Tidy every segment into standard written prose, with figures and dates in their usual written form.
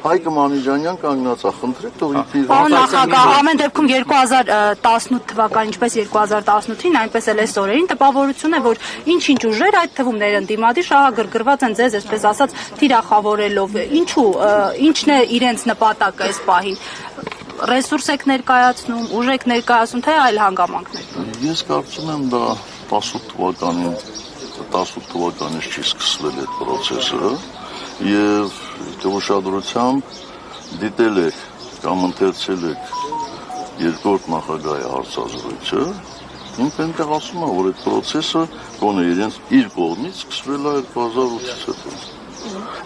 Հայկ Մանիջանյան կանգնացա, խնդրեք թող իբր նախագահ, ամեն դեպքում 2018 թվականին, ինչպես 2018-ին, այնպես էլ այս օրերին տպավորություն է, որ ինչ-ինչ ուժեր, այդ թվում ներընդդիմադիր շահագրգռված են ձեզ, այսպես ասած, թիրախավորելով, ինչն է իրենց նպատակը այս պահին, ռեսուրս եք ներկայացնում, ուժ եք ներկայացնում, թե այլ հանգամանքներ։ Ես կարծում եմ դա 18 թվականից չի սկսվել այդ պրոցեսը եւ ուշադրությամբ դիտել եք կամ ընթերցել եք երկրորդ նախագահի հարցազրույցը, ինքը այնտեղ ասում է, որ այդ պրոցեսը գոնե իրենց իր կողմից սկսվել է 2008-ից հետո։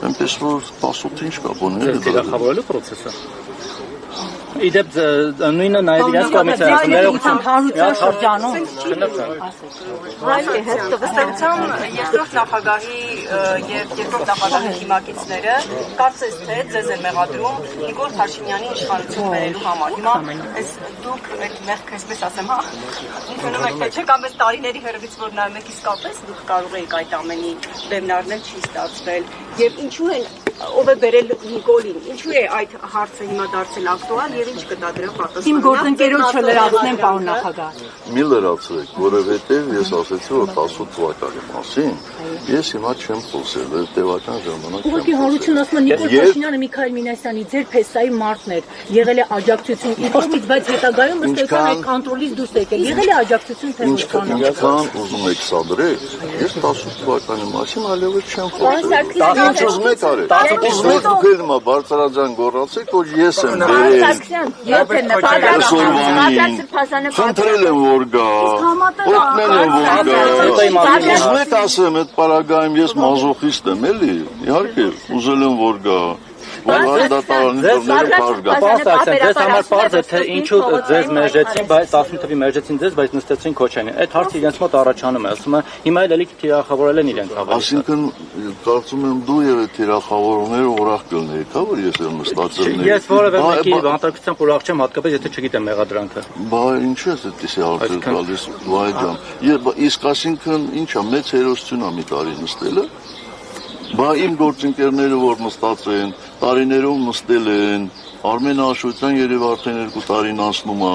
Այնպես որ 18 ինչ կա, բոներ է թիրախավորելու պրոցեսը։ Իդեպ նույնը նաև իրենց կողմից է ներողությամբ հարության շրջանում Վստահությամբ երկրորդ նախագահի եւ երկրորդ նախագահի թիմակիցները կարծես թե ձեզ են մեղադրում Նիկոլ Փաշինյանի իշխանություն բերելու համար։ Հիմա այս դուք այդ մեղքը, այսպես ասեմ, ընդունում եք թե չէ, կամ այս տարիների հերվից որ նայում եք իսկապես դուք կարող եք այդ ամենի բեմնարնել չի ստացվել եւ ինչու են ով է բերել Նիկոլին, ինչու է այդ հարցը հիմա դարձել ակտուալ եւ ինչ կտա դրա պատասխանը։ Իմ գործընկերոջը լրացնեմ, պարոն նախագահ։ Մի լրացրեք, որովհետեւ ես ասացի, որ 18 թվականի մասին ես հիմա չեմ խոսել, այդ տևական ժամանակ չեմ խոսել։ Ուղղակի հարություն ասում եմ Նիկոլ Փաշինյանը Միքայել Մինասյանի ձեր փեսայի մարդն էր, եղել է աջակցություն իր կողմից, բայց հետագայում ըստ այդ կոնտրոլից դուրս եկել։ Եղել է աջակցություն թե ոչ։ Ինչքան ուզում եք սադրեք, ես 18 թվականի մասին այլևս չեմ խոսել։ Ինչ ուզում եք արեք։ Իսկ մեկ դուք բարձրաձայն գոռացեք, որ ես եմ բերել։ Խնդրել եմ որ գա, օգնել եմ որ գա։ Ուզում եք ասեմ, այդ պարագայում ես մազոխիստ եմ, էլի, իհարկե, ուզել եմ որ գա։ Ձեզ համար պարզ է, թե ինչու ձեզ մերժեցին, բայց 18 թվի մերժեցին ձեզ, բայց նստեցին Քոչարյանին։ Այդ հարցը իրենց մոտ առաջանում է, ասում է, հիմա էլ էլի թիրախավորել են իրենց հավատքը։ Այսինքն, կարծում եմ դու եւ այդ թիրախավորողները ուրախ կլինեիք, հա, որ ես եմ նստածել։ Ես որևէ մեկի բանտարկությամբ ուրախ չեմ, հատկապես եթե չգիտեմ մեղադրանքը։ Բա ինչու ես այդպեսի հարցեր տալիս, վայ ջան։ Իսկ այսինքն ինչա, մեծ հերոսություն է մի տարի նստելը։ Բա իմ գործընկերները որ նստած են, տարիներով նստել են, Արմեն Աշոտյան երևի արդեն 2 տարին անցնում է,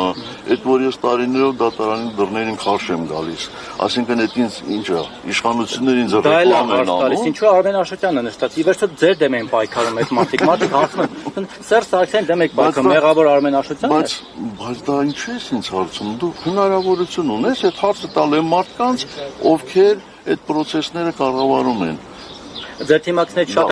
այդ որ ես տարիներով դատարանի դռներին քարշ եմ գալիս, այսինքն այդ ինձ ինչա, իշխանությունները ինձ ռեկլամ են անում։ Ինչու Արմեն Աշոտյանն է նստած, ի վերջո ձեր դեմ են պայքարում այդ մարդիկ հարցնում են, Սերժ Սարգսյանի դեմ եք պայքարում, մեղավոր Արմեն Աշոտյանն է։ Բայց դա ինչու ես ինձ հարցում, դու հնարավորություն ունես այդ հարցը տալ այն մարդկանց, ովքեր այդ պրոցեսները կառավարում են։ Ձեր թիմակիցներից շատ